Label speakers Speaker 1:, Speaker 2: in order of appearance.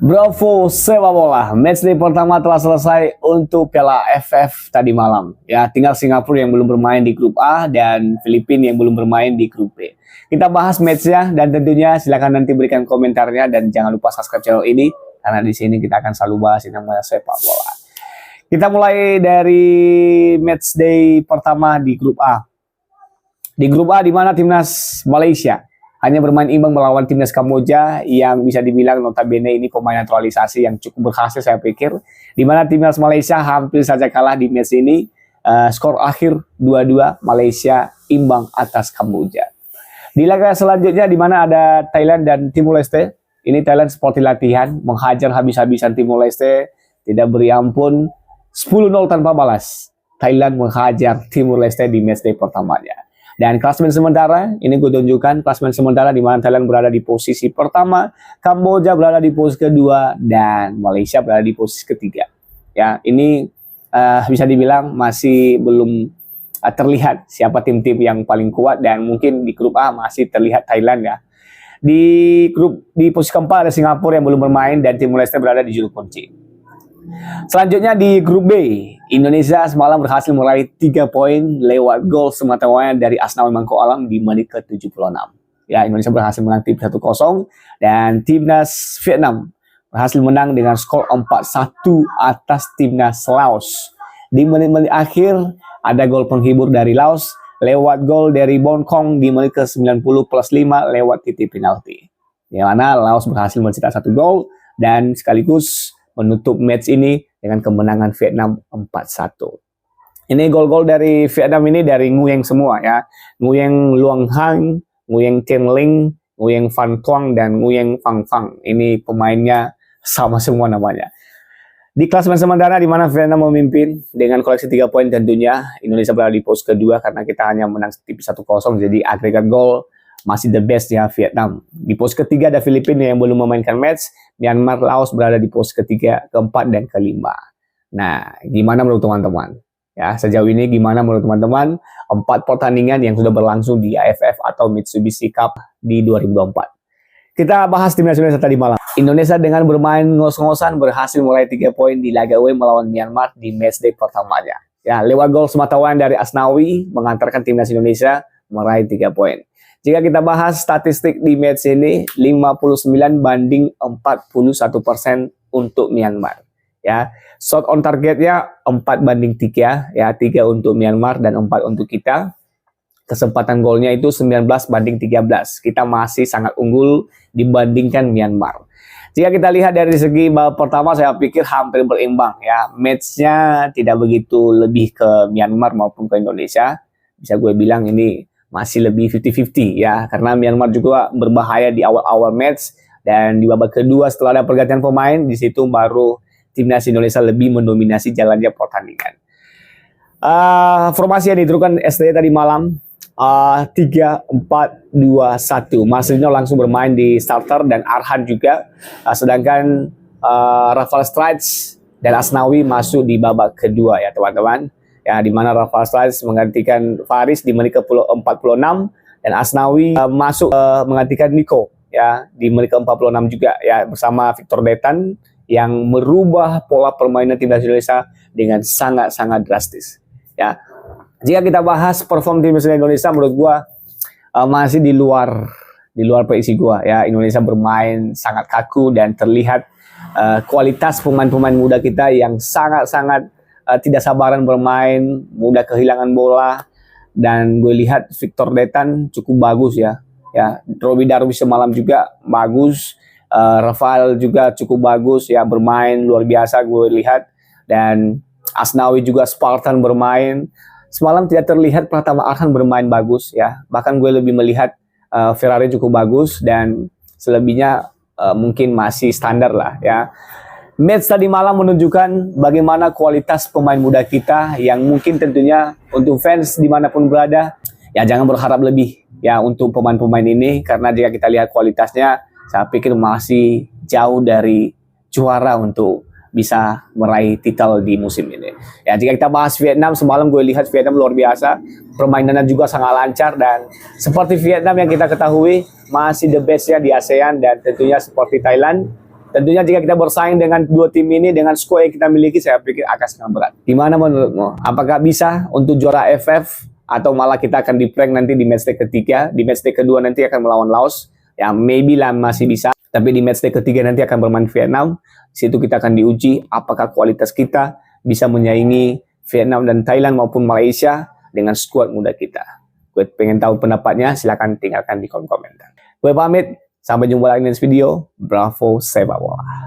Speaker 1: Bravo sepak bola, matchday pertama telah selesai untuk Piala AFF tadi malam. Ya, tinggal Singapura yang belum bermain di grup A dan Filipina yang belum bermain di grup B. Kita bahas matchnya dan tentunya silakan nanti berikan komentarnya dan jangan lupa subscribe channel ini karena di sini kita akan selalu bahas yang namanya sepak bola. Kita mulai dari matchday pertama di grup A. Di grup A di mana timnas Malaysia hanya bermain imbang melawan timnas Kamboja yang bisa dibilang notabene ini pemain naturalisasi yang cukup berhasil saya pikir. Di mana timnas Malaysia hampir saja kalah di match ini. Skor akhir 2-2 Malaysia imbang atas Kamboja. Di laga selanjutnya di mana ada Thailand dan Timor Leste. Ini Thailand seperti latihan menghajar habis-habisan Timor Leste, tidak beri ampun. 10-0 tanpa balas. Thailand menghajar Timor Leste di matchday pertamanya. Dan klasemen sementara, ini gue tunjukkan klasemen sementara di mana Thailand berada di posisi pertama, Kamboja berada di posisi kedua, dan Malaysia berada di posisi ketiga. Ya, ini bisa dibilang masih belum terlihat siapa tim-tim yang paling kuat dan mungkin di grup A masih terlihat Thailand ya. Di posisi keempat ada Singapura yang belum bermain dan Timor Leste berada di juru kunci. Selanjutnya di grup B, Indonesia semalam berhasil meraih 3 poin lewat gol semata-mata dari Asnawi Mangko Alam di menit ke-76. Ya, Indonesia berhasil menang tim 1-0 dan timnas Vietnam berhasil menang dengan skor 4-1 atas timnas Laos. Di menit-menit akhir ada gol penghibur dari Laos lewat gol dari Bongkong di menit ke-90 plus 5 lewat titik penalti. Di mana Laos berhasil mencetak 1 gol dan sekaligus menutup match ini dengan kemenangan Vietnam 4-1. Ini gol-gol dari Vietnam ini dari Nguyen semua ya. Nguyen Luang Hang, Nguyen Tien Linh, Nguyen Van Thuong, dan Nguyen Phang Phang. Ini pemainnya sama semua namanya. Di klasemen sementara di mana Vietnam memimpin dengan koleksi 3 poin tentunya. Indonesia berada di posisi kedua karena kita hanya menang tipis 1-0. Jadi agregat gol masih the best ya Vietnam. Di posisi ketiga ada Filipina yang belum memainkan match. Myanmar, Laos berada di posisi ketiga, keempat, dan kelima. Nah, gimana menurut teman-teman? Ya, sejauh ini gimana menurut teman-teman? 4 pertandingan yang sudah berlangsung di AFF atau Mitsubishi Cup di 2024. Kita bahas timnas Indonesia tadi malam. Indonesia dengan bermain ngos-ngosan berhasil meraih 3 poin di laga away melawan Myanmar di matchday pertamanya. Ya, lewat gol semata-mata dari Asnawi mengantarkan timnas Indonesia meraih 3 poin. Jika kita bahas statistik di match ini, 59 banding 41% untuk Myanmar. Ya, shot on targetnya 4 banding 3, ya 3 untuk Myanmar dan 4 untuk kita. Kesempatan golnya itu 19 banding 13. Kita masih sangat unggul dibandingkan Myanmar. Jika kita lihat dari segi babak pertama, saya pikir hampir berimbang ya. Matchnya tidak begitu lebih ke Myanmar maupun ke Indonesia. Bisa gue bilang ini masih lebih 50-50 ya, karena Myanmar juga berbahaya di awal-awal match dan di babak kedua setelah ada pergantian pemain di situ baru timnas Indonesia lebih mendominasi jalannya pertandingan. Formasi yang diterapkan STY tadi malam 3-4-2-1. Marcelino langsung bermain di starter dan Arhan juga, sedangkan Rafael Strauss dan Asnawi masuk di babak kedua ya teman-teman. Ya, di mana Rafael Strauss menggantikan Faris di menit ke-46 dan Asnawi masuk menggantikan Nico ya di menit ke-46 juga ya bersama Victor Detan yang merubah pola permainan timnas Indonesia dengan sangat-sangat drastis. Ya. Jika kita bahas perform timnas Indonesia menurut gua masih di luar prediksi gua ya. Indonesia bermain sangat kaku dan terlihat kualitas pemain-pemain muda kita yang sangat-sangat tidak sabaran bermain, mudah kehilangan bola, dan gue lihat Victor Detan cukup bagus ya. Ya, Roby Darwis semalam juga bagus, Rafael juga cukup bagus ya, bermain luar biasa gue lihat, dan Asnawi juga Spartan bermain. Semalam tidak terlihat Pratama Arhan bermain bagus ya, bahkan gue lebih melihat Ferrari cukup bagus dan selebihnya mungkin masih standar lah ya. Match tadi malam menunjukkan bagaimana kualitas pemain muda kita yang mungkin tentunya untuk fans dimanapun berada, ya jangan berharap lebih ya untuk pemain-pemain ini, karena jika kita lihat kualitasnya, saya pikir masih jauh dari juara untuk bisa meraih titel di musim ini. Ya, jika kita bahas Vietnam, semalam gue lihat Vietnam luar biasa, permainannya juga sangat lancar, dan seperti Vietnam yang kita ketahui masih the best ya di ASEAN, dan tentunya seperti Thailand Tentunya jika kita bersaing dengan dua tim ini dengan skor yang kita miliki, saya pikir akan sangat berat. Gimana menurutmu? Apakah bisa untuk juara AFF atau malah kita akan di-prank nanti di matchday ketiga? Di matchday kedua nanti akan melawan Laos. Ya maybe lah masih bisa. Tapi di matchday ketiga nanti akan bermain Vietnam. Di situ kita akan diuji apakah kualitas kita bisa menyaingi Vietnam dan Thailand maupun Malaysia dengan skuad muda kita. Gue pengen tahu pendapatnya, silahkan tinggalkan di kolom komentar. Gue pamit. Sampai jumpa lagi di next video. Bravo sepak bola.